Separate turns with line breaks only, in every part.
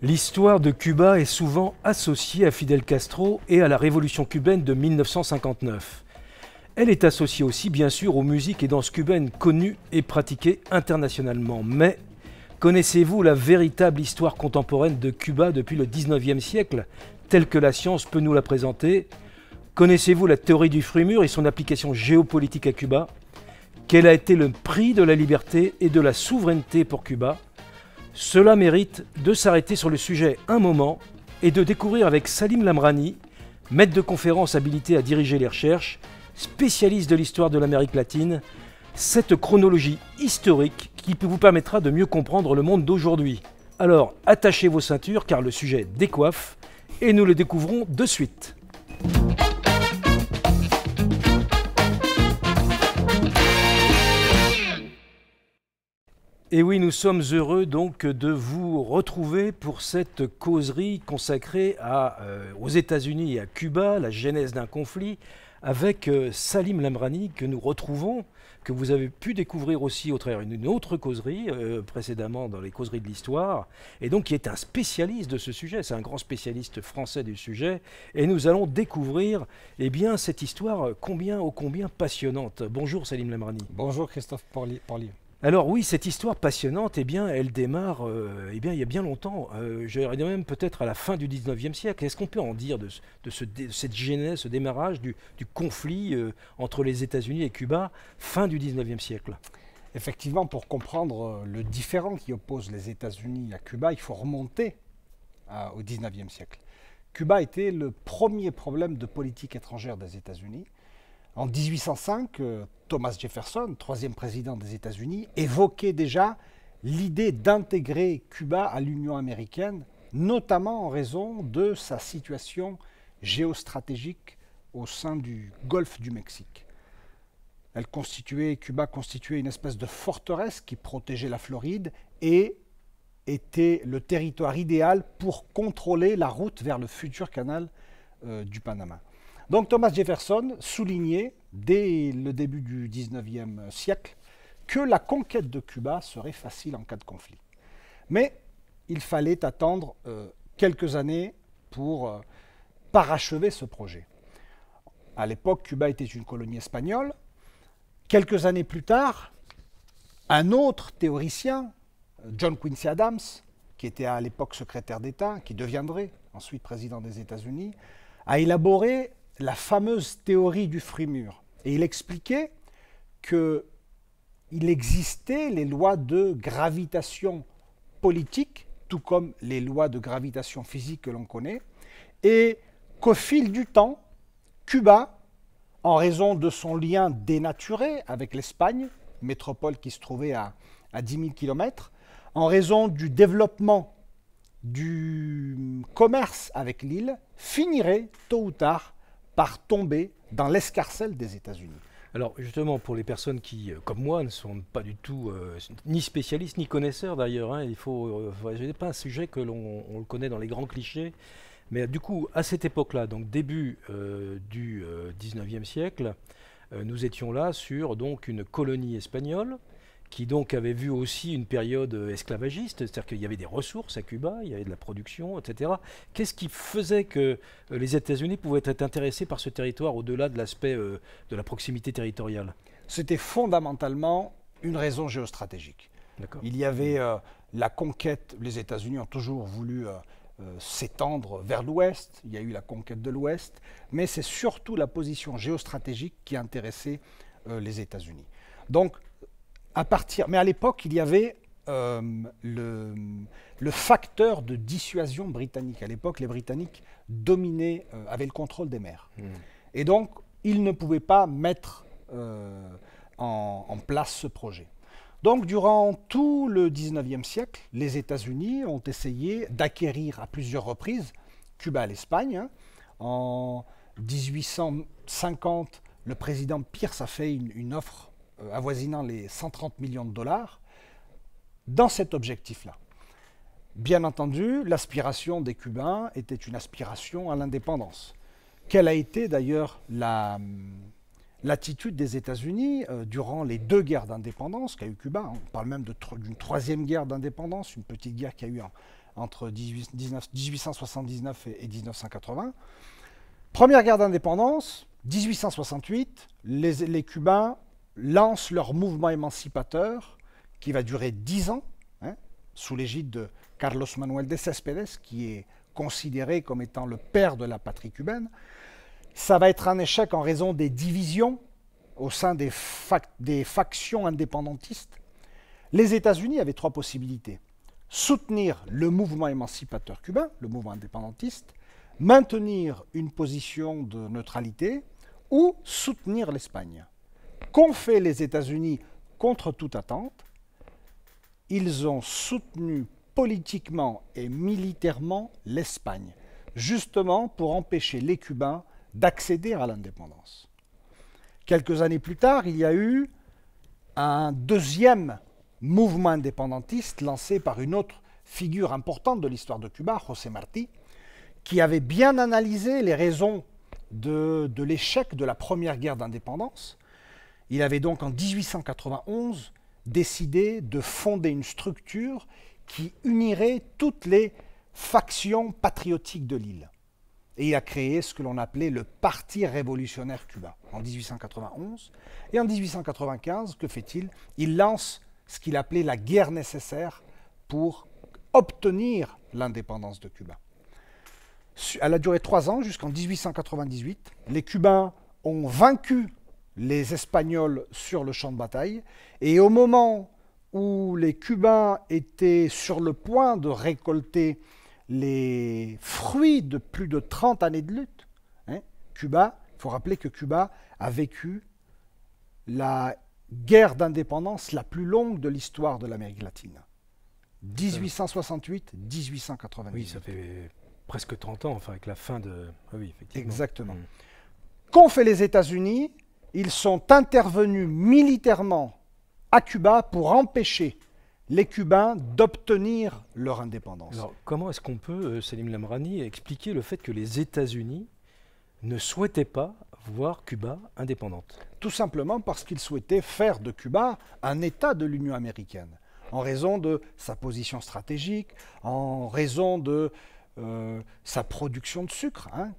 L'histoire de Cuba est souvent associée à Fidel Castro et à la révolution cubaine de 1959. Elle est associée aussi bien sûr aux musiques et danses cubaines connues et pratiquées internationalement. Mais connaissez-vous la véritable histoire contemporaine de Cuba depuis le 19e siècle, telle que la science peut nous la présenter? Connaissez-vous la théorie du fruit mûr et son application géopolitique à Cuba? Quel a été le prix de la liberté et de la souveraineté pour Cuba? Cela mérite de s'arrêter sur le sujet un moment et de découvrir avec Salim Lamrani, maître de conférence habilité à diriger les recherches, spécialiste de l'histoire de l'Amérique latine, cette chronologie historique qui vous permettra de mieux comprendre le monde d'aujourd'hui. Alors, attachez vos ceintures car le sujet décoiffe et nous le découvrons de suite. Et oui, nous sommes heureux donc de vous retrouver pour cette causerie consacrée aux États-Unis et à Cuba, la genèse d'un conflit, avec Salim Lamrani que nous retrouvons, que vous avez pu découvrir aussi au travers d'une autre causerie précédemment dans les causeries de l'histoire, et donc qui est un spécialiste de ce sujet, c'est un grand spécialiste français du sujet, et nous allons découvrir bien, cette histoire ô combien passionnante. Bonjour Salim Lamrani.
Bonjour Christophe Porlier.
Alors oui, cette histoire passionnante, elle démarre il y a bien longtemps, je dirais même peut-être à la fin du 19e siècle. Est-ce qu'on peut en dire de cette genèse, ce démarrage du conflit entre les États-Unis et Cuba, fin du 19e siècle?
Effectivement, pour comprendre le différend qui oppose les États-Unis à Cuba, il faut remonter au 19e siècle. Cuba était le premier problème de politique étrangère des États-Unis. En 1805, Thomas Jefferson, troisième président des États-Unis, évoquait déjà l'idée d'intégrer Cuba à l'Union américaine, notamment en raison de sa situation géostratégique au sein du golfe du Mexique. Cuba constituait une espèce de forteresse qui protégeait la Floride et était le territoire idéal pour contrôler la route vers le futur canal du Panama. Donc Thomas Jefferson soulignait, dès le début du XIXe siècle, que la conquête de Cuba serait facile en cas de conflit. Mais il fallait attendre quelques années pour parachever ce projet. À l'époque, Cuba était une colonie espagnole. Quelques années plus tard, un autre théoricien, John Quincy Adams, qui était à l'époque secrétaire d'État, qui deviendrait ensuite président des États-Unis, a élaboré la fameuse théorie du fruit mûr. Et il expliquait qu'il existait les lois de gravitation politique, tout comme les lois de gravitation physique que l'on connaît, et qu'au fil du temps, Cuba, en raison de son lien dénaturé avec l'Espagne, métropole qui se trouvait à 10 000 km, en raison du développement du commerce avec l'île, finirait tôt ou tard par tomber dans l'escarcelle des États-Unis.
Alors justement, pour les personnes qui, comme moi, ne sont pas du tout ni spécialistes ni connaisseurs d'ailleurs, ce n'est pas un sujet que l'on le connaît dans les grands clichés, mais du coup, à cette époque-là, donc début du 19e siècle, nous étions là sur donc une colonie espagnole, qui donc avait vu aussi une période esclavagiste, c'est-à-dire qu'il y avait des ressources à Cuba, il y avait de la production, etc. Qu'est-ce qui faisait que les États-Unis pouvaient être intéressés par ce territoire au-delà de l'aspect de la proximité territoriale?
C'était fondamentalement une raison géostratégique. Il y avait la conquête, les États-Unis ont toujours voulu s'étendre vers l'Ouest, il y a eu la conquête de l'Ouest, mais c'est surtout la position géostratégique qui intéressait les États-Unis. Donc, mais à l'époque, il y avait le facteur de dissuasion britannique. À l'époque, les Britanniques avaient le contrôle des mers. Et donc, ils ne pouvaient pas mettre en place ce projet. Donc, durant tout le XIXe siècle, les États-Unis ont essayé d'acquérir à plusieurs reprises Cuba à l'Espagne. En 1850, le président Pierce a fait une offre avoisinant les 130 millions de dollars, dans cet objectif-là. Bien entendu, l'aspiration des Cubains était une aspiration à l'indépendance. Quelle a été d'ailleurs l'attitude des États-Unis durant les deux guerres d'indépendance qu'a eu Cuba? On parle même d'une troisième guerre d'indépendance, une petite guerre qu'il y a eu entre 1879 et 1980. Première guerre d'indépendance, 1868, les Cubains lancent leur mouvement émancipateur qui va durer 10 ans, hein, sous l'égide de Carlos Manuel de Céspedes, qui est considéré comme étant le père de la patrie cubaine. Ça va être un échec en raison des divisions au sein des factions indépendantistes. Les États-Unis avaient 3 possibilités. Soutenir le mouvement émancipateur cubain, le mouvement indépendantiste, maintenir une position de neutralité ou soutenir l'Espagne. Qu'ont fait les États-Unis contre toute attente? Ils ont soutenu politiquement et militairement l'Espagne, justement pour empêcher les Cubains d'accéder à l'indépendance. Quelques années plus tard, il y a eu un deuxième mouvement indépendantiste lancé par une autre figure importante de l'histoire de Cuba, José Martí, qui avait bien analysé les raisons de l'échec de la première guerre d'indépendance. Il avait donc en 1891 décidé de fonder une structure qui unirait toutes les factions patriotiques de l'île. Et il a créé ce que l'on appelait le Parti révolutionnaire cubain en 1891. Et en 1895, que fait-il? Il lance ce qu'il appelait la guerre nécessaire pour obtenir l'indépendance de Cuba. Elle a duré 3 ans, jusqu'en 1898. Les Cubains ont vaincu les Espagnols sur le champ de bataille. Et au moment où les Cubains étaient sur le point de récolter les fruits de plus de 30 années de lutte, hein, Cuba, il faut rappeler que Cuba a vécu la guerre d'indépendance la plus longue de l'histoire de l'Amérique latine. 1868-1898.
Oui, ça fait presque 30 ans, enfin avec la fin de... Ah oui, effectivement.
Exactement. Qu'ont fait les États-Unis? Ils sont intervenus militairement à Cuba pour empêcher les Cubains d'obtenir leur indépendance.
Alors, comment est-ce qu'on peut, Selim Lamrani, expliquer le fait que les États-Unis ne souhaitaient pas voir Cuba indépendante?
Tout simplement parce qu'ils souhaitaient faire de Cuba un État de l'Union américaine, en raison de sa position stratégique, en raison de sa production de sucre. Hein.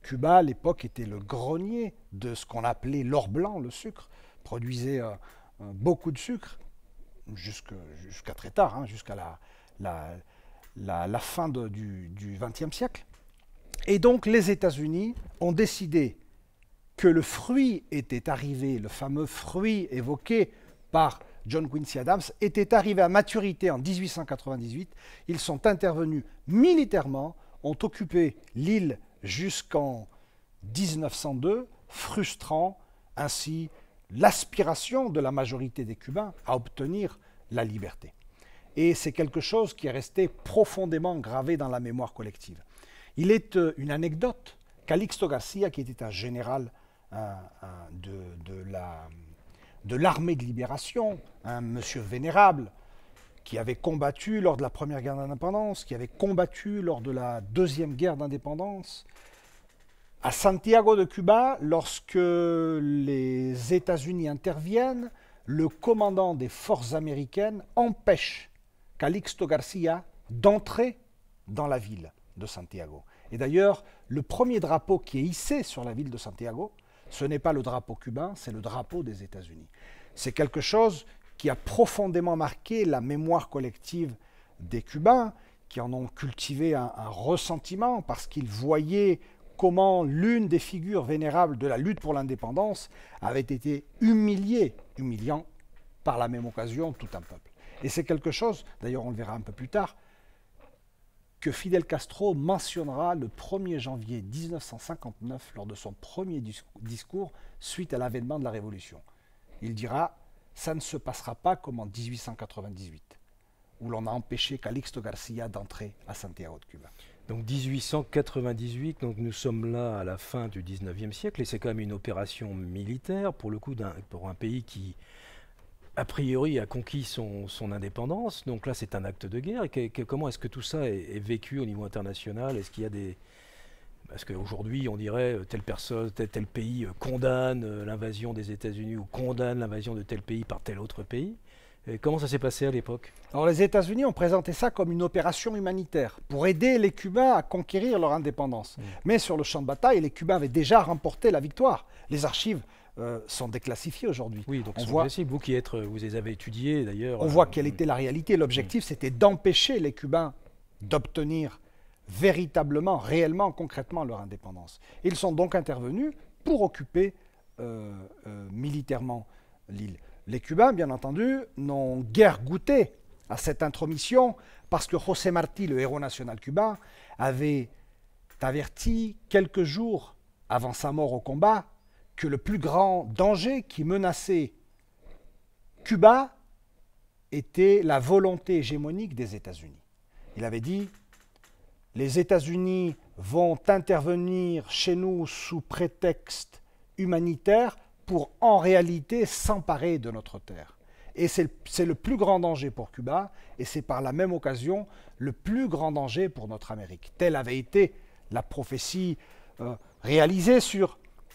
Cuba, à l'époque, était le grenier de ce qu'on appelait l'or blanc, le sucre, produisait beaucoup de sucre, jusqu'à très tard, hein, jusqu'à la fin du XXe siècle. Et donc les États-Unis ont décidé que le fruit était arrivé, le fameux fruit évoqué par John Quincy Adams, était arrivé à maturité en 1898. Ils sont intervenus militairement, ont occupé l'île jusqu'en 1902, frustrant ainsi l'aspiration de la majorité des Cubains à obtenir la liberté. Et c'est quelque chose qui est resté profondément gravé dans la mémoire collective. Il est une anecdote, Calixto Garcia, qui était un général de l'armée de libération, un monsieur vénérable, qui avait combattu lors de la première guerre d'indépendance, qui avait combattu lors de la deuxième guerre d'indépendance. À Santiago de Cuba, lorsque les États-Unis interviennent, le commandant des forces américaines empêche Calixto Garcia d'entrer dans la ville de Santiago. Et d'ailleurs, le premier drapeau qui est hissé sur la ville de Santiago, ce n'est pas le drapeau cubain, c'est le drapeau des États-Unis. C'est quelque chose qui a profondément marqué la mémoire collective des Cubains, qui en ont cultivé un ressentiment parce qu'ils voyaient comment l'une des figures vénérables de la lutte pour l'indépendance avait été humiliant par la même occasion tout un peuple. Et c'est quelque chose, d'ailleurs on le verra un peu plus tard, que Fidel Castro mentionnera le 1er janvier 1959 lors de son premier discours suite à l'avènement de la Révolution. Il dira « ça ne se passera pas comme en 1898 » où l'on a empêché Calixto Garcia d'entrer à Santiago de Cuba.
Donc 1898, donc nous sommes là à la fin du 19e siècle, et c'est quand même une opération militaire, pour le coup, pour un pays qui, a priori, a conquis son indépendance. Donc là, c'est un acte de guerre. Et comment est-ce que tout ça est vécu au niveau international? Est-ce qu'il y a des... Parce qu'aujourd'hui, on dirait telle personne, tel pays condamne l'invasion des États-Unis ou condamne l'invasion de tel pays par tel autre pays. Et comment ça s'est passé à l'époque?
Alors les États-Unis ont présenté ça comme une opération humanitaire pour aider les Cubains à conquérir leur indépendance. Mais sur le champ de bataille, les Cubains avaient déjà remporté la victoire. Les archives sont déclassifiées aujourd'hui.
Oui, donc
on
c'est
voit,
possible. Vous qui êtes, vous les avez étudiés d'ailleurs.
on voit quelle était la réalité. L'objectif, c'était d'empêcher les Cubains d'obtenir véritablement, réellement, concrètement leur indépendance. Ils sont donc intervenus pour occuper militairement l'île. Les Cubains, bien entendu, n'ont guère goûté à cette intromission parce que José Martí, le héros national cubain, avait averti quelques jours avant sa mort au combat que le plus grand danger qui menaçait Cuba était la volonté hégémonique des États-Unis. Il avait dit « Les États-Unis vont intervenir chez nous sous prétexte humanitaire pour en réalité s'emparer de notre terre. » Et c'est le plus grand danger pour Cuba, et c'est par la même occasion le plus grand danger pour notre Amérique. Telle avait été la prophétie réalisée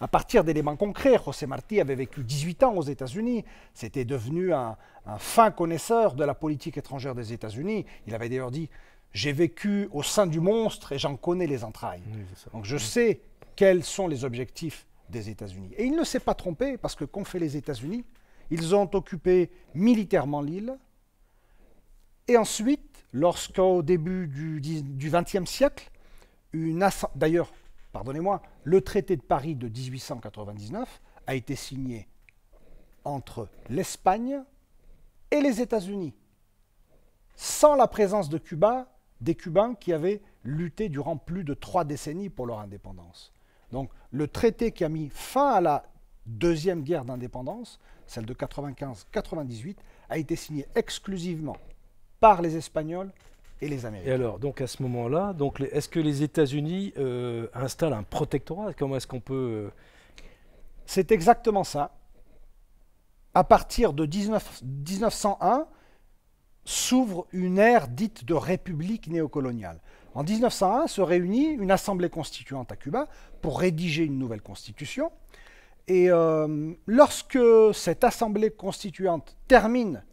à partir d'éléments concrets. José Martí avait vécu 18 ans aux États-Unis, c'était devenu un fin connaisseur de la politique étrangère des États-Unis. Il avait d'ailleurs dit « J'ai vécu au sein du monstre et j'en connais les entrailles.
Oui, »
Donc je sais quels sont les objectifs des États-Unis. Et il ne s'est pas trompé, parce que qu'ont fait les États-Unis? Ils ont occupé militairement l'île. Et ensuite, lorsqu'au début du XXe siècle, d'ailleurs, pardonnez-moi, le traité de Paris de 1899 a été signé entre l'Espagne et les États-Unis, sans la présence de Cuba, des Cubains qui avaient lutté durant plus de 3 décennies pour leur indépendance. Donc le traité qui a mis fin à la deuxième guerre d'indépendance, celle de 95-98, a été signé exclusivement par les Espagnols et les Américains.
Et alors, donc à ce moment-là, est-ce que les États-Unis installent un protectorat? Comment est-ce qu'on peut...
C'est exactement ça. À partir de 1901, s'ouvre une ère dite de république néocoloniale. En 1901 se réunit une assemblée constituante à Cuba pour rédiger une nouvelle constitution. Et lorsque cette assemblée constituante termine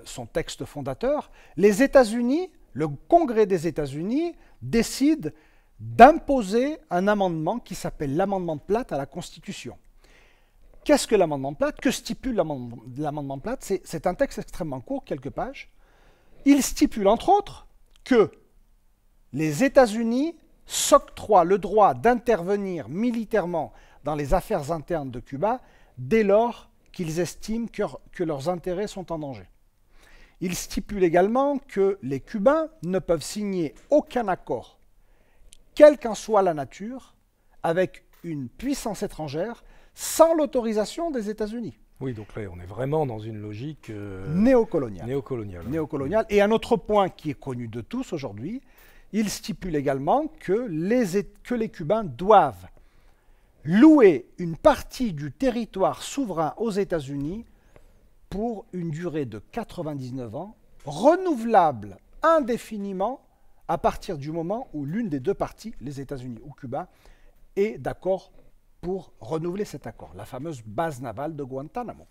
son texte fondateur, les États-Unis, le Congrès des États-Unis, décide d'imposer un amendement qui s'appelle l'amendement Platt à la Constitution. Qu'est-ce que l'amendement Platt? Que stipule l'amendement Platt? C'est un texte extrêmement court, quelques pages. Il stipule entre autres que les États-Unis s'octroient le droit d'intervenir militairement dans les affaires internes de Cuba dès lors qu'ils estiment que leurs intérêts sont en danger. Il stipule également que les Cubains ne peuvent signer aucun accord, quelle qu'en soit la nature, avec une puissance étrangère sans l'autorisation des États-Unis.
Oui, donc là, on est vraiment dans une logique
néocoloniale.
Néocoloniale.
Et un autre point qui est connu de tous aujourd'hui, il stipule également que les Cubains doivent louer une partie du territoire souverain aux États-Unis pour une durée de 99 ans, renouvelable indéfiniment à partir du moment où l'une des deux parties, les États-Unis ou Cuba, est d'accord pour renouveler cet accord, la fameuse base navale de Guantanamo,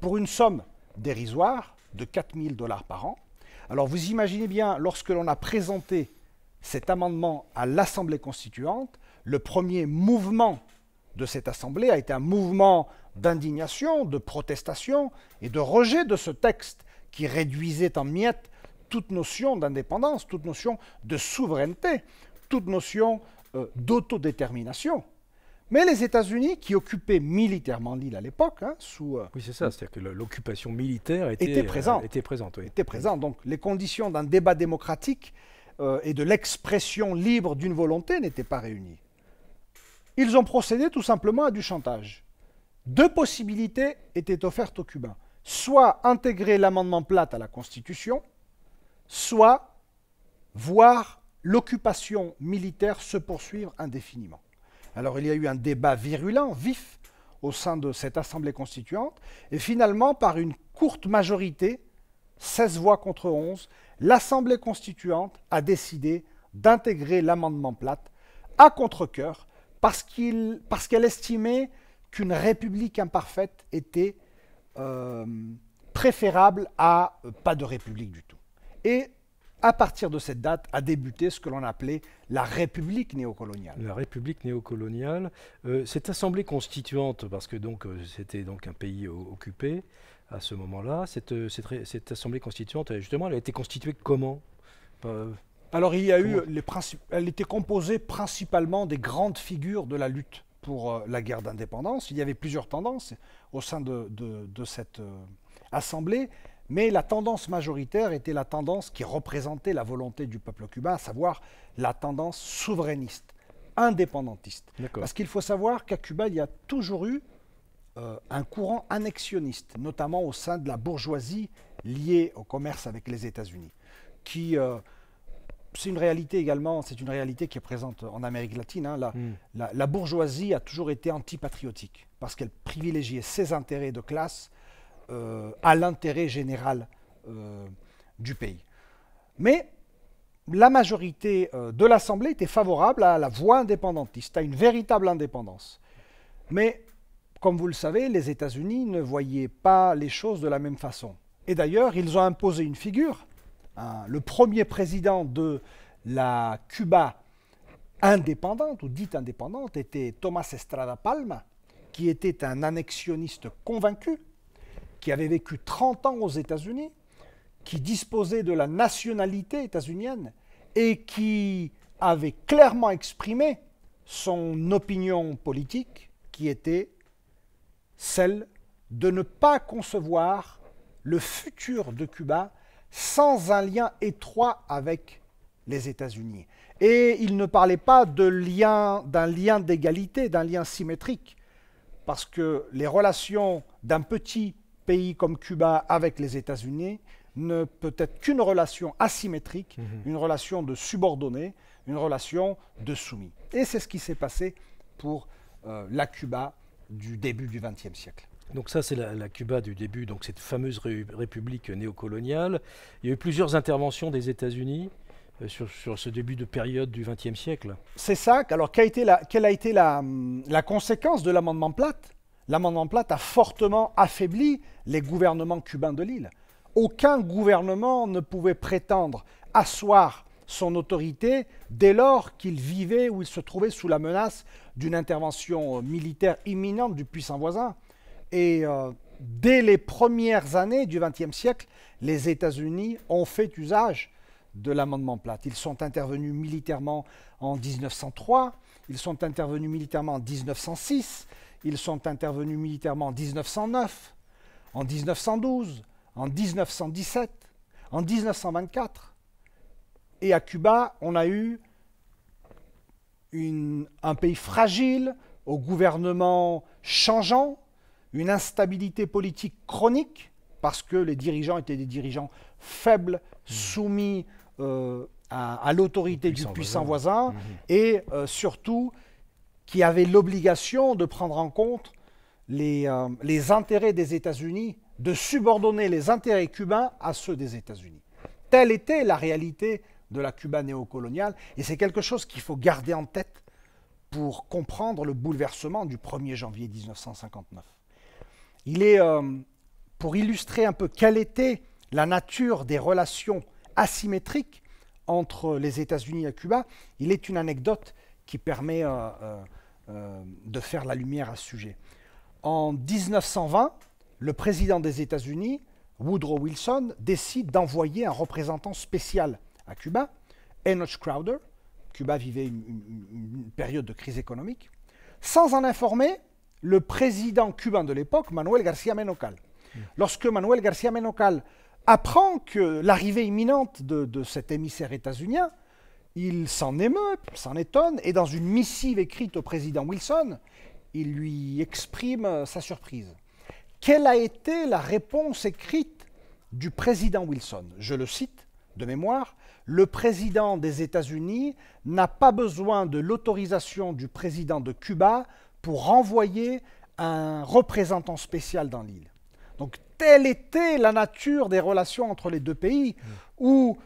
pour une somme dérisoire de 4 000 $ par an. Alors vous imaginez bien, lorsque l'on a présenté cet amendement à l'Assemblée constituante, le premier mouvement de cette Assemblée a été un mouvement d'indignation, de protestation et de rejet de ce texte qui réduisait en miettes toute notion d'indépendance, toute notion de souveraineté, toute notion d'autodétermination. Mais les États-Unis, qui occupaient militairement l'île à l'époque, sous...
oui, c'est ça, c'est-à-dire que l'occupation militaire
était présente.
Était
présente. Donc les conditions d'un débat démocratique et de l'expression libre d'une volonté n'étaient pas réunies. Ils ont procédé tout simplement à du chantage. 2 possibilités étaient offertes aux Cubains. Soit intégrer l'amendement Platt à la Constitution, soit voir l'occupation militaire se poursuivre indéfiniment. Alors il y a eu un débat virulent, vif, au sein de cette Assemblée constituante, et finalement, par une courte majorité, 16 voix contre 11, l'Assemblée constituante a décidé d'intégrer l'amendement Platt à contre-cœur, parce qu'elle estimait qu'une république imparfaite était préférable à pas de république du tout. Et à partir de cette date a débuté ce que l'on appelait la République néocoloniale.
La République néocoloniale, cette assemblée constituante, parce que c'était donc un pays occupé à ce moment-là, cette assemblée constituante, justement, elle a été constituée comment?
Alors il y a eu elle était composée principalement des grandes figures de la lutte pour la guerre d'indépendance. Il y avait plusieurs tendances au sein de cette assemblée, mais la tendance majoritaire était la tendance qui représentait la volonté du peuple cubain, à savoir la tendance souverainiste, indépendantiste. Parce qu'il faut savoir qu'à Cuba, il y a toujours eu un courant annexionniste, notamment au sein de la bourgeoisie liée au commerce avec les États-Unis, qui... c'est une réalité également, c'est une réalité qui est présente en Amérique latine. Hein. La bourgeoisie a toujours été antipatriotique parce qu'elle privilégiait ses intérêts de classe à l'intérêt général du pays. Mais la majorité de l'Assemblée était favorable à la voie indépendantiste, à une véritable indépendance. Mais, comme vous le savez, les États-Unis ne voyaient pas les choses de la même façon. Et d'ailleurs, ils ont imposé une figure. Le premier président de la Cuba indépendante, ou dite indépendante, était Tomás Estrada Palma, qui était un annexionniste convaincu, qui avait vécu 30 ans aux États-Unis, qui disposait de la nationalité états-unienne et qui avait clairement exprimé son opinion politique, qui était celle de ne pas concevoir le futur de Cuba sans un lien étroit avec les États-Unis. Et il ne parlait pas d'un lien d'égalité, d'un lien symétrique, parce que les relations d'un petit pays comme Cuba avec les États-Unis ne peut être qu'une relation asymétrique, une relation de subordonné, une relation de soumis. Et c'est ce qui s'est passé pour la Cuba du début du XXe siècle.
Donc ça, c'est la Cuba du début, donc cette fameuse république néocoloniale. Il y a eu plusieurs interventions des États-Unis sur ce début de période du XXe siècle.
C'est ça. Alors, quelle a été la conséquence de l'amendement Platt? L'amendement Platt a fortement affaibli les gouvernements cubains de l'île. Aucun gouvernement ne pouvait prétendre asseoir son autorité dès lors qu'il vivait ou il se trouvait sous la menace d'une intervention militaire imminente du puissant voisin. Et dès les premières années du XXe siècle, les États-Unis ont fait usage de l'amendement Platt. Ils sont intervenus militairement en 1903, ils sont intervenus militairement en 1906, ils sont intervenus militairement en 1909, en 1912, en 1917, en 1924. Et à Cuba, on a eu un pays fragile, au gouvernement changeant, une instabilité politique chronique, parce que les dirigeants étaient des dirigeants faibles, soumis à l'autorité du puissant voisin, et surtout qui avaient l'obligation de prendre en compte les intérêts des États-Unis, de subordonner les intérêts cubains à ceux des États-Unis. Telle était la réalité de la Cuba néocoloniale, et c'est quelque chose qu'il faut garder en tête pour comprendre le bouleversement du 1er janvier 1959. Il est, pour illustrer un peu quelle était la nature des relations asymétriques entre les États-Unis et Cuba, il est une anecdote qui permet de faire la lumière à ce sujet. En 1920, le président des États-Unis, Woodrow Wilson, décide d'envoyer un représentant spécial à Cuba, Enoch Crowder. Cuba vivait une période de crise économique. Sans en informer le président cubain de l'époque, Manuel García Menocal. Lorsque Manuel García Menocal apprend que l'arrivée imminente de cet émissaire états-unien, il s'en émeut, s'en étonne, et dans une missive écrite au président Wilson, il lui exprime sa surprise. Quelle a été la réponse écrite du président Wilson? Je le cite de mémoire. Le président des États-Unis n'a pas besoin de l'autorisation du président de Cuba pour renvoyer un représentant spécial dans l'île. Donc, telle était la nature des relations entre les deux pays, où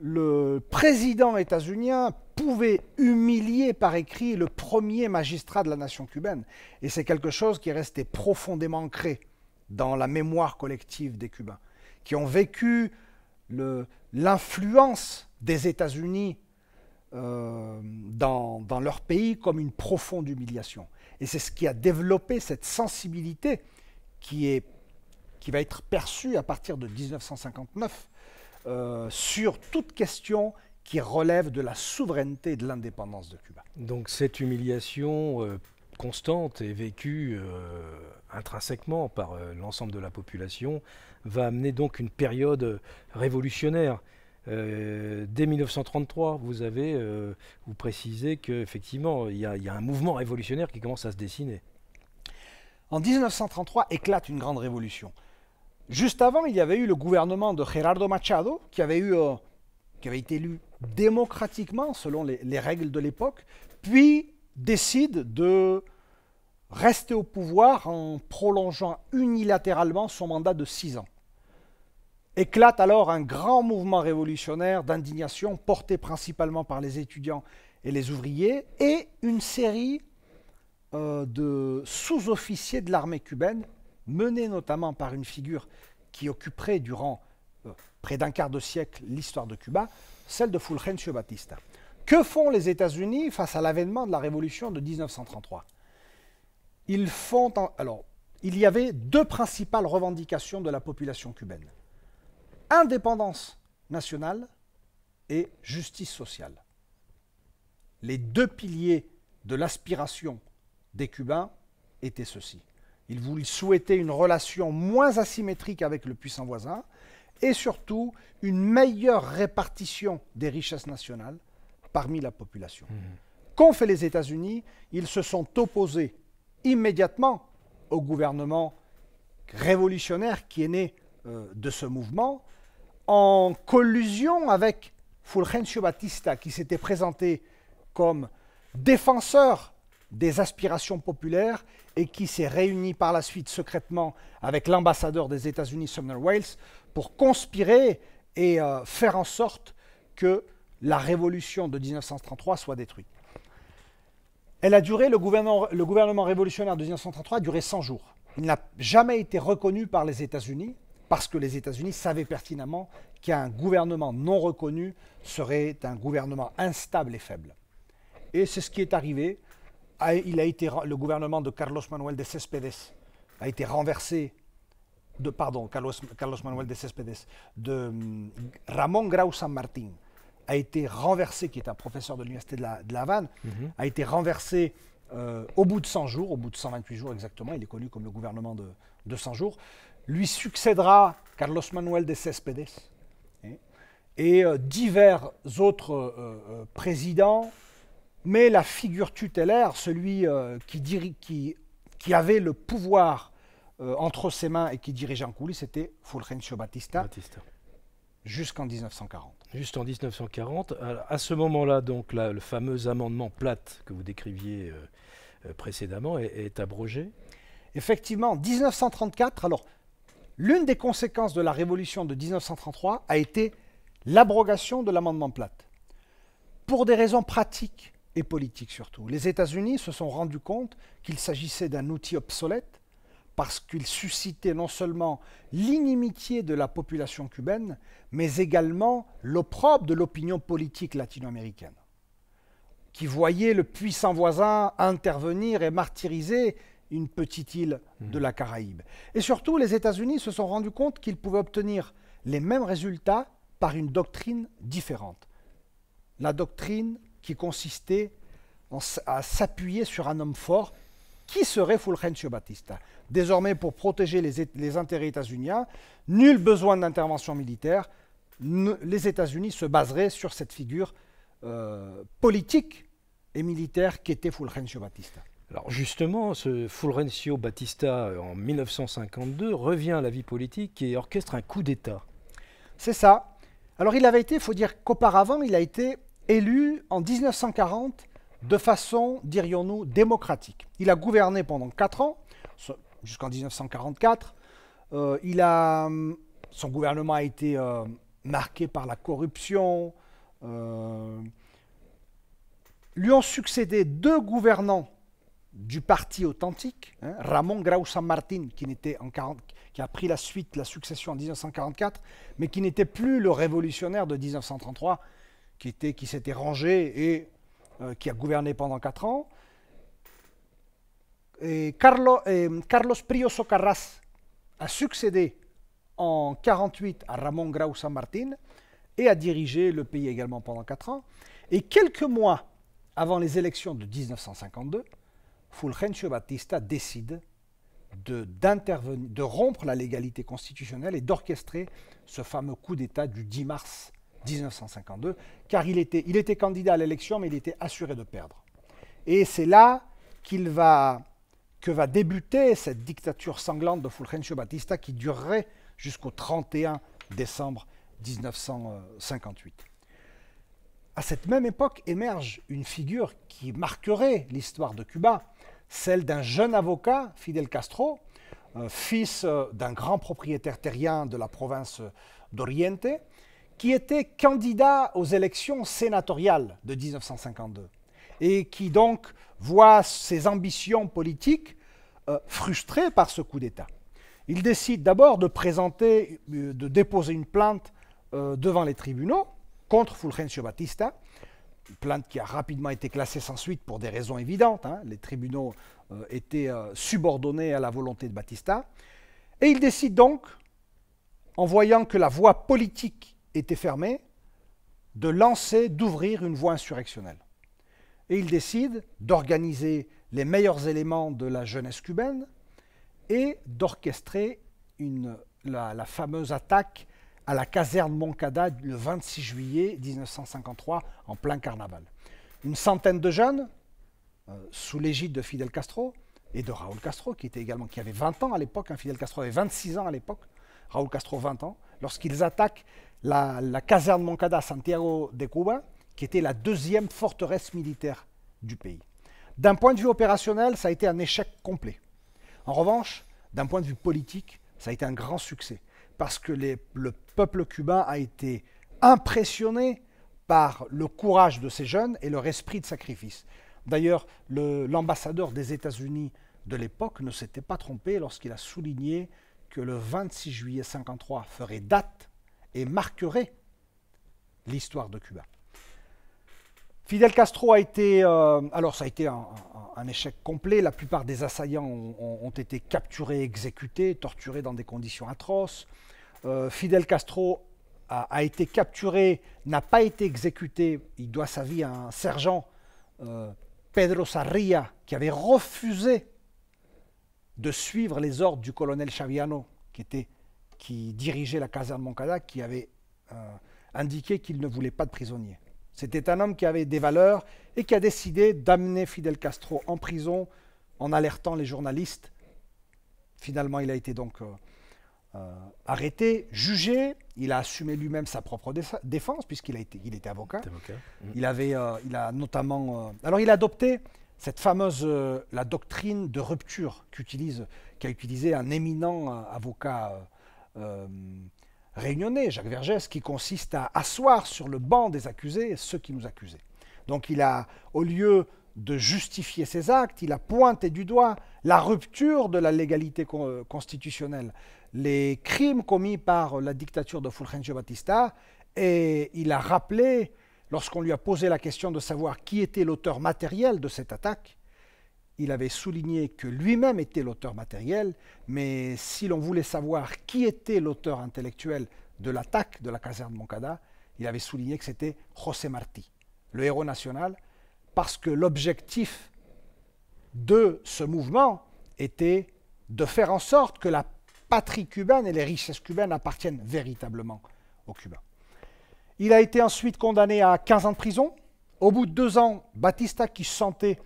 le président états-unien pouvait humilier par écrit le premier magistrat de la nation cubaine. Et c'est quelque chose qui est resté profondément ancré dans la mémoire collective des Cubains, qui ont vécu l'influence des États-Unis dans leur pays comme une profonde humiliation. Et c'est ce qui a développé cette sensibilité qui va être perçue à partir de 1959 sur toute question qui relève de la souveraineté et de l'indépendance de Cuba.
Donc cette humiliation constante et vécue intrinsèquement par l'ensemble de la population va amener donc une période révolutionnaire. Dès 1933, vous précisez qu'effectivement, il y a un mouvement révolutionnaire qui commence à se dessiner.
En 1933 éclate une grande révolution. Juste avant, il y avait eu le gouvernement de Gerardo Machado, qui avait été élu démocratiquement, selon les règles de l'époque, puis décide de rester au pouvoir en prolongeant unilatéralement son mandat de 6 ans. Éclate alors un grand mouvement révolutionnaire d'indignation porté principalement par les étudiants et les ouvriers et une série de sous-officiers de l'armée cubaine, menés notamment par une figure qui occuperait durant près d'un quart de siècle l'histoire de Cuba, celle de Fulgencio Batista. Que font les États-Unis face à l'avènement de la révolution de 1933 ? Il y avait 2 principales revendications de la population cubaine. Indépendance nationale et justice sociale. Les 2 piliers de l'aspiration des Cubains étaient ceux-ci. Ils souhaitaient une relation moins asymétrique avec le puissant voisin et surtout une meilleure répartition des richesses nationales parmi la population. Qu'ont fait les États-Unis? Ils se sont opposés immédiatement au gouvernement révolutionnaire qui est né de ce mouvement, en collusion avec Fulgencio Batista, qui s'était présenté comme défenseur des aspirations populaires et qui s'est réuni par la suite secrètement avec l'ambassadeur des États-Unis, Sumner Wales, pour conspirer et faire en sorte que la révolution de 1933 soit détruite. Elle a duré, le gouvernement révolutionnaire de 1933 a duré 100 jours. Il n'a jamais été reconnu par les États-Unis, parce que les États-Unis savaient pertinemment qu'un gouvernement non reconnu serait un gouvernement instable et faible. Et c'est ce qui est arrivé. Le gouvernement de Carlos Manuel de Céspedes a été renversé, de Ramón Grau San Martín a été renversé, qui est un professeur de l'université de La Havane, a été renversé au bout de 100 jours, au bout de 128 jours exactement. Il est connu comme le gouvernement de 100 jours. Lui succédera Carlos Manuel de Céspedes et divers autres présidents, mais la figure tutélaire, celui qui avait le pouvoir entre ses mains et qui dirigeait en coulisses, c'était Fulgencio Batista. Jusqu'en 1940.
Juste en 1940. À ce moment-là, donc, le fameux amendement Platt que vous décriviez précédemment est abrogé.
Effectivement, en 1934, alors, l'une des conséquences de la révolution de 1933 a été l'abrogation de l'amendement Platt. Pour des raisons pratiques et politiques surtout. Les États-Unis se sont rendus compte qu'il s'agissait d'un outil obsolète parce qu'il suscitait non seulement l'inimitié de la population cubaine, mais également l'opprobre de l'opinion politique latino-américaine, qui voyait le puissant voisin intervenir et martyriser une petite île de la Caraïbe. Et surtout, les États-Unis se sont rendus compte qu'ils pouvaient obtenir les mêmes résultats par une doctrine différente. La doctrine qui consistait à s'appuyer sur un homme fort, qui serait Fulgencio Batista. Désormais, pour protéger les intérêts états-uniens, nul besoin d'intervention militaire. Les États-Unis se baseraient sur cette figure politique et militaire qui était Fulgencio Batista.
Alors justement, ce Fulgencio Batista, en 1952, revient à la vie politique et orchestre un coup d'État.
C'est ça. Alors il faut dire qu'auparavant, il a été élu en 1940 de façon, dirions-nous, démocratique. Il a gouverné pendant 4 ans, jusqu'en 1944. Son gouvernement a été marqué par la corruption. Lui ont succédé 2 gouvernants du parti authentique, Ramón Grau San Martín, qui qui a pris la succession en 1944, mais qui n'était plus le révolutionnaire de 1933, qui s'était rangé et qui a gouverné pendant 4 ans. Et Carlos Prío Socarrás a succédé en 1948 à Ramón Grau San Martín et a dirigé le pays également pendant 4 ans. Et quelques mois avant les élections de 1952, Fulgencio Batista décide de rompre la légalité constitutionnelle et d'orchestrer ce fameux coup d'État du 10 mars 1952, car il était candidat à l'élection, mais il était assuré de perdre. Et c'est là que va débuter cette dictature sanglante de Fulgencio Batista qui durerait jusqu'au 31 décembre 1958. À cette même époque émerge une figure qui marquerait l'histoire de Cuba, celle d'un jeune avocat, Fidel Castro, fils d'un grand propriétaire terrien de la province d'Oriente, qui était candidat aux élections sénatoriales de 1952 et qui donc voit ses ambitions politiques frustrées par ce coup d'État. Il décide d'abord de déposer une plainte devant les tribunaux contre Fulgencio Batista, une plainte qui a rapidement été classée sans suite pour des raisons évidentes. Les tribunaux étaient subordonnés à la volonté de Batista. Et il décide donc, en voyant que la voie politique était fermée, d'ouvrir une voie insurrectionnelle. Et il décide d'organiser les meilleurs éléments de la jeunesse cubaine et d'orchestrer la fameuse attaque à la caserne Moncada le 26 juillet 1953, en plein carnaval. Une centaine de jeunes, sous l'égide de Fidel Castro et de Raúl Castro, qui avait 20 ans à l'époque, Fidel Castro avait 26 ans à l'époque, Raúl Castro 20 ans, lorsqu'ils attaquent la caserne Moncada à Santiago de Cuba, qui était la deuxième forteresse militaire du pays. D'un point de vue opérationnel, ça a été un échec complet. En revanche, d'un point de vue politique, ça a été un grand succès, parce que le peuple cubain a été impressionné par le courage de ces jeunes et leur esprit de sacrifice. D'ailleurs, l'ambassadeur des États-Unis de l'époque ne s'était pas trompé lorsqu'il a souligné que le 26 juillet 1953 ferait date et marquerait l'histoire de Cuba. Fidel Castro a été... alors ça a été un échec complet. La plupart des assaillants ont été capturés, exécutés, torturés dans des conditions atroces. Fidel Castro a été capturé, n'a pas été exécuté. Il doit sa vie à un sergent, Pedro Sarria, qui avait refusé de suivre les ordres du colonel Chaviano, qui dirigeait la caserne Moncada, qui avait indiqué qu'il ne voulait pas de prisonniers. C'était un homme qui avait des valeurs et qui a décidé d'amener Fidel Castro en prison en alertant les journalistes. Finalement, il a été donc arrêté, jugé. Il a assumé lui-même sa propre défense puisqu'il était avocat. Il a notamment... alors, il a adopté cette fameuse la doctrine de rupture qu'a utilisé un éminent avocat réunionnais, Jacques Vergès, qui consiste à asseoir sur le banc des accusés ceux qui nous accusaient. Donc au lieu de justifier ses actes, il a pointé du doigt la rupture de la légalité constitutionnelle, les crimes commis par la dictature de Fulgencio Batista, et il a rappelé, lorsqu'on lui a posé la question de savoir qui était l'auteur matériel de cette attaque, il avait souligné que lui-même était l'auteur matériel, mais si l'on voulait savoir qui était l'auteur intellectuel de l'attaque de la caserne Moncada, il avait souligné que c'était José Martí, le héros national, parce que l'objectif de ce mouvement était de faire en sorte que la patrie cubaine et les richesses cubaines appartiennent véritablement aux Cubains. Il a été ensuite condamné à 15 ans de prison. Au bout de 2 ans, Batista, qui se sentait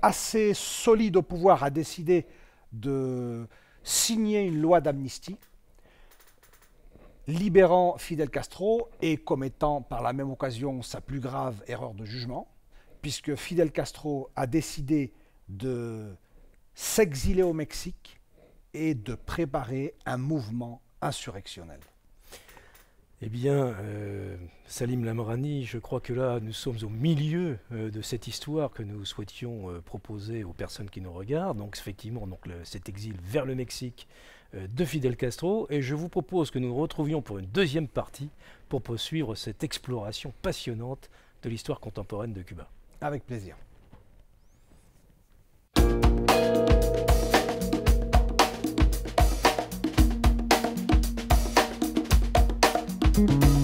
assez solide au pouvoir, a décidé de signer une loi d'amnistie, libérant Fidel Castro et commettant par la même occasion sa plus grave erreur de jugement, puisque Fidel Castro a décidé de s'exiler au Mexique et de préparer un mouvement insurrectionnel.
Eh bien, Salim Lamrani, je crois que là, nous sommes au milieu de cette histoire que nous souhaitions proposer aux personnes qui nous regardent. Donc, effectivement, cet exil vers le Mexique de Fidel Castro et je vous propose que nous nous retrouvions pour une deuxième partie pour poursuivre cette exploration passionnante de l'histoire contemporaine de Cuba.
Avec plaisir.
Thank you.